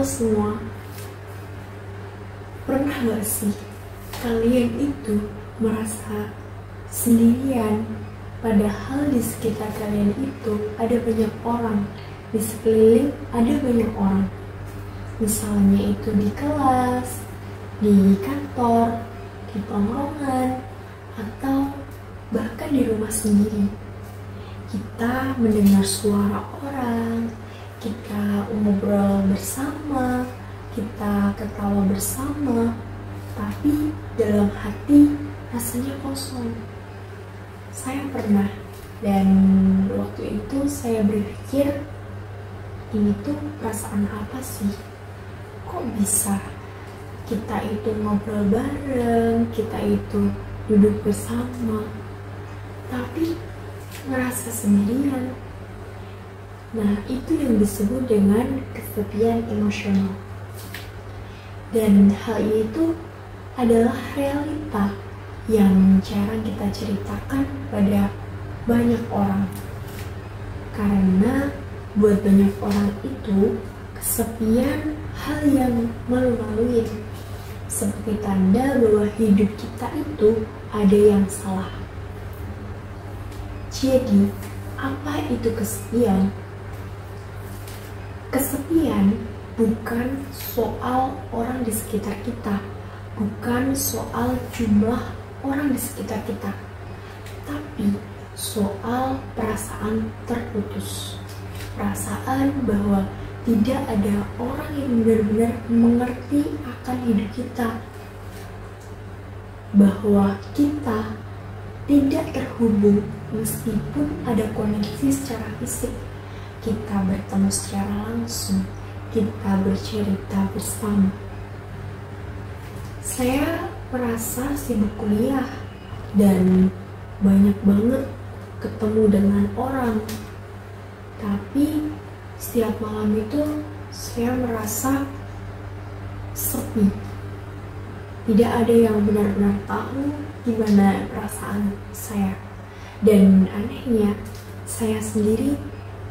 semua, pernah gak sih kalian itu merasa sendirian, padahal di sekitar kalian itu ada banyak orang, di sekeliling ada banyak orang, misalnya itu di kelas, di kantor, di tongkrongan, atau bahkan di rumah sendiri. Kita mendengar suara orang, kita ngobrol bersama, kita ketawa bersama, tapi dalam hati rasanya kosong. Saya pernah, dan waktu itu saya berpikir, ini tuh perasaan apa sih? Kok bisa kita itu ngobrol bareng, kita itu duduk bersama, tapi ngerasa sendirian? Nah, itu yang disebut dengan kesepian emosional. Dan hal itu adalah realita yang jarang kita ceritakan pada banyak orang. Karena buat banyak orang itu, kesepian hal yang malu-maluin, seperti tanda bahwa hidup kita itu ada yang salah. Jadi, apa itu kesepian? Kesepian bukan soal orang di sekitar kita, bukan soal jumlah orang di sekitar kita, tapi soal perasaan terputus, perasaan bahwa tidak ada orang yang benar-benar mengerti akan hidup kita, bahwa kita tidak terhubung meskipun ada koneksi secara fisik. Kita bertemu secara langsung, kita bercerita bersama. Saya merasa sibuk kuliah dan banyak banget ketemu dengan orang, tapi setiap malam itu saya merasa sepi. Tidak ada yang benar-benar tahu gimana perasaan saya, dan anehnya saya sendiri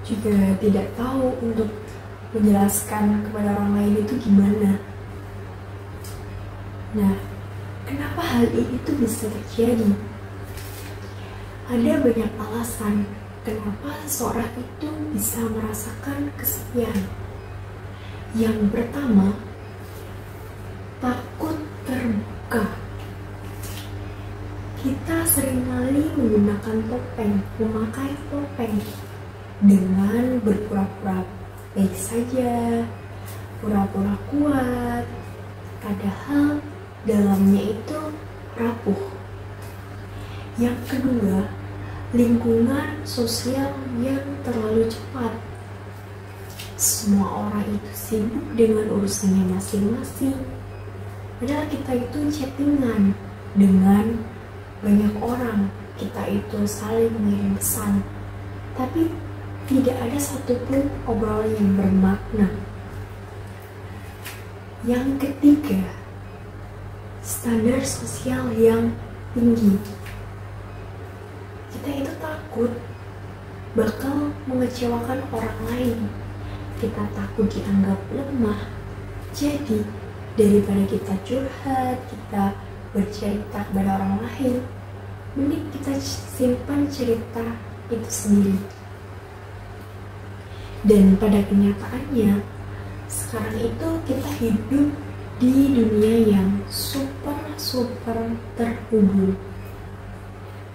juga tidak tahu untuk menjelaskan kepada orang lain itu gimana. Nah, kenapa hal ini tuh bisa terjadi? Ada banyak alasan kenapa seorang itu bisa merasakan kesepian. Yang pertama, takut terbuka. Kita seringkali menggunakan topeng, memakai topeng dengan berpura-pura baik saja, pura-pura kuat, padahal dalamnya itu rapuh. Yang kedua, lingkungan sosial yang terlalu cepat. Semua orang itu sibuk dengan urusannya masing-masing, padahal kita itu chattingan dengan banyak orang, kita itu saling mengirim pesan, tapi tidak ada satupun obrolan yang bermakna. Yang ketiga, standar sosial yang tinggi. Kita itu takut bakal mengecewakan orang lain. Kita takut dianggap lemah. Jadi, daripada kita curhat, kita bercerita kepada orang lain, mending kita simpan cerita itu sendiri. Dan pada kenyataannya, sekarang itu kita hidup di dunia yang super terhubung,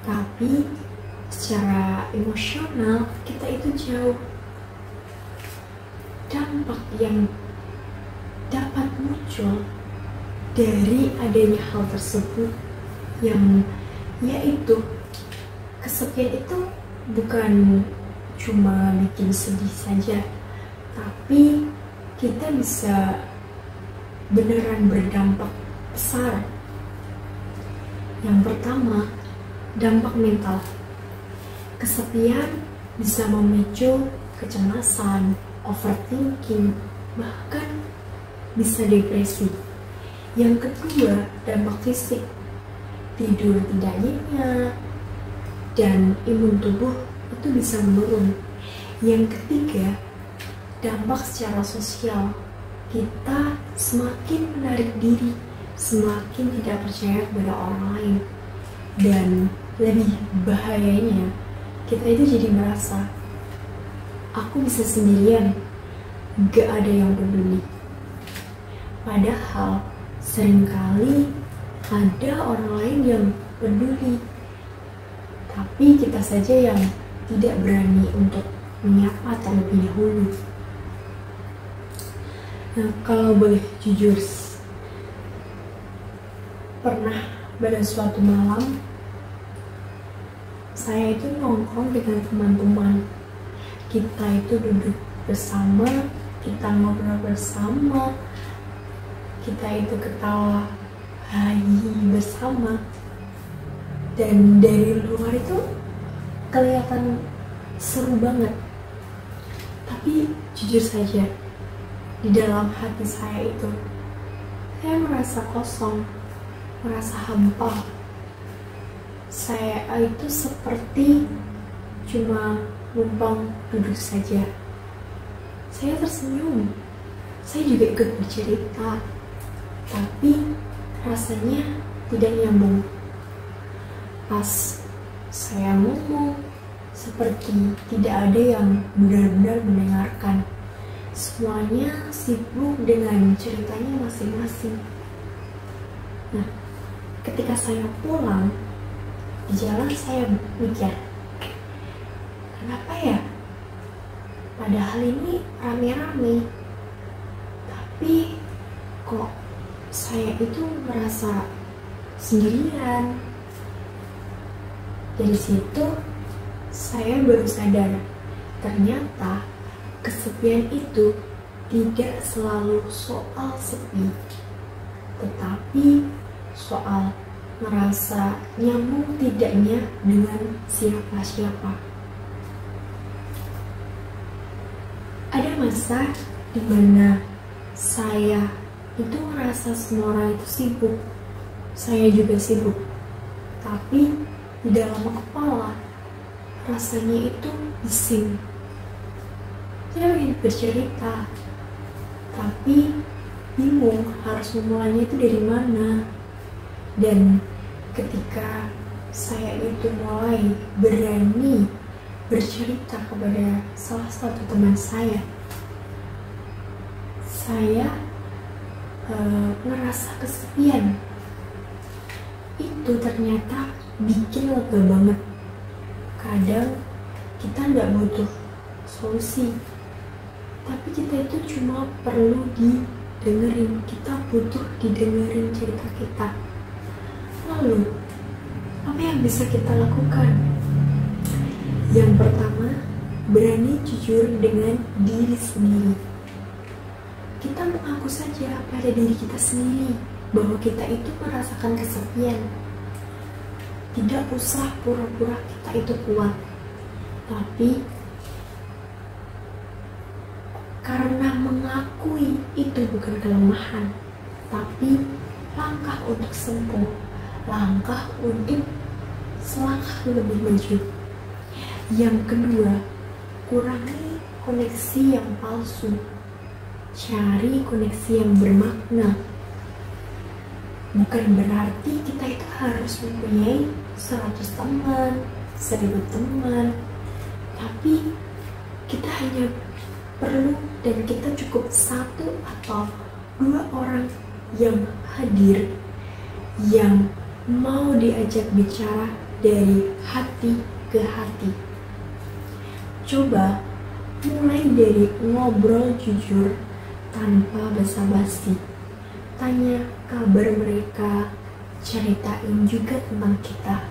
tapi secara emosional kita itu jauh. Dampak yang dapat muncul dari adanya hal tersebut, yang yaitu kesepian itu bukan cuma bikin sedih saja, tapi kita bisa beneran berdampak besar. Yang pertama, dampak mental. Kesepian bisa memicu kecemasan, overthinking, bahkan bisa depresi. Yang kedua, dampak fisik. Tidur tidak nyenyak dan imun tubuh itu bisa menurun. Yang ketiga, dampak secara sosial. kita semakin menarik diri, semakin tidak percaya kepada orang lain. Dan lebih bahayanya, kita itu jadi merasa, aku bisa sendirian, gak ada yang peduli. Padahal seringkali ada orang lain yang peduli, tapi kita saja yang tidak berani untuk menyapa terlebih dahulu. Nah, kalau boleh jujur, pernah pada suatu malam saya itu nongkrong dengan teman-teman. Kita itu duduk bersama, kita ngobrol bersama, kita itu ketawa hayi bersama. Dan dari luar itu kelihatan seru banget. Tapi jujur saja, di dalam hati saya itu saya merasa kosong, merasa hampa. Saya itu seperti cuma numpang duduk saja. Saya tersenyum, saya juga ikut bercerita, tapi rasanya tidak nyambung. Pas saya ngomong, seperti tidak ada yang benar-benar mendengarkan. Semuanya sibuk dengan ceritanya masing-masing. Nah, ketika saya pulang, di jalan saya mikir, kenapa ya? Padahal ini rame-rame, tapi kok saya itu merasa sendirian. Dari situ saya baru sadar, ternyata kesepian itu tidak selalu soal sepi, tetapi soal merasa nyambung tidaknya dengan siapa-siapa. Ada masa di mana saya itu merasa semua orang itu sibuk, saya juga sibuk, tapi di dalam kepala rasanya itu bising. Saya ingin bercerita, tapi bingung harus memulainya itu dari mana. Dan ketika saya itu mulai berani bercerita kepada salah satu teman saya ngerasa kesepian. Itu ternyata bikin lega banget. Kadang kita nggak butuh solusi, tapi kita itu cuma perlu didengerin. Kita butuh didengerin cerita kita. Lalu, apa yang bisa kita lakukan? Yang pertama, berani jujur dengan diri sendiri. Kita mengaku saja pada diri kita sendiri bahwa kita itu merasakan kesepian. Tidak usah pura-pura kita itu kuat, tapi karena mengakui itu bukan kelemahan, tapi langkah untuk sembuh, langkah untuk selangkah lebih maju. Yang kedua, kurangi koneksi yang palsu, cari koneksi yang bermakna. Bukan berarti kita itu harus mempunyai 100 teman, 1000 teman, tapi kita hanya perlu dan kita cukup 1 atau 2 orang yang hadir, yang mau diajak bicara dari hati ke hati. Coba mulai dari ngobrol jujur tanpa basa-basi. Tanya kabar mereka, ceritain juga tentang kita.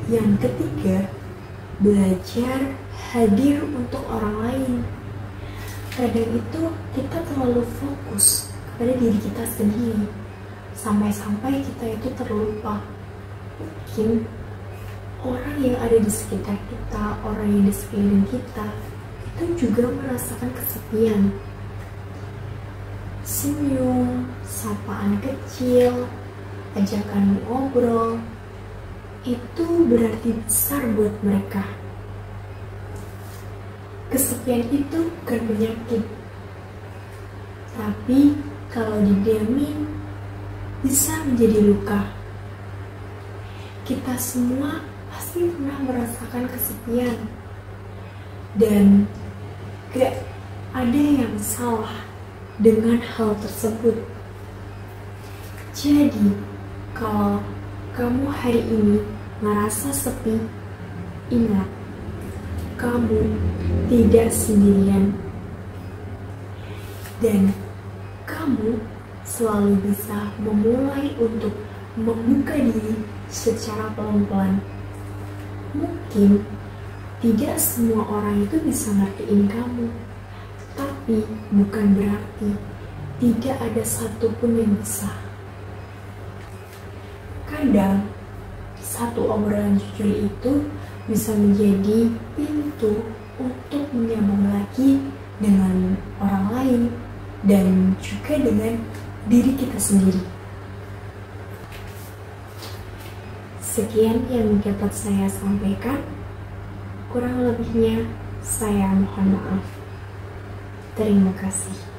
Yang ketiga, belajar hadir untuk orang lain. Kadang itu kita terlalu fokus kepada diri kita sendiri, sampai-sampai kita itu terlupa. Mungkin orang yang ada di sekitar kita, orang yang di sekeliling kita, itu juga merasakan kesepian. Senyum, sapaan kecil, ajakan ngobrol, itu berarti besar buat mereka. Kesepian itu bukan penyakit. tapi kalau didiamin bisa menjadi luka. Kita semua pasti pernah merasakan kesepian, dan gak ada yang salah dengan hal tersebut. Jadi, kalau kamu hari ini merasa sepi, ingat, kamu tidak sendirian. Dan kamu selalu bisa memulai untuk membuka diri secara pelan-pelan. Mungkin tidak semua orang itu bisa ngertiin kamu, tapi bukan berarti tidak ada satupun yang bisa. Kadang, satu obrolan jujur itu bisa menjadi pintu untuk menyambung lagi dengan orang lain dan juga dengan diri kita sendiri. Sekian yang dapat saya sampaikan. Kurang lebihnya saya mohon maaf. Terima kasih.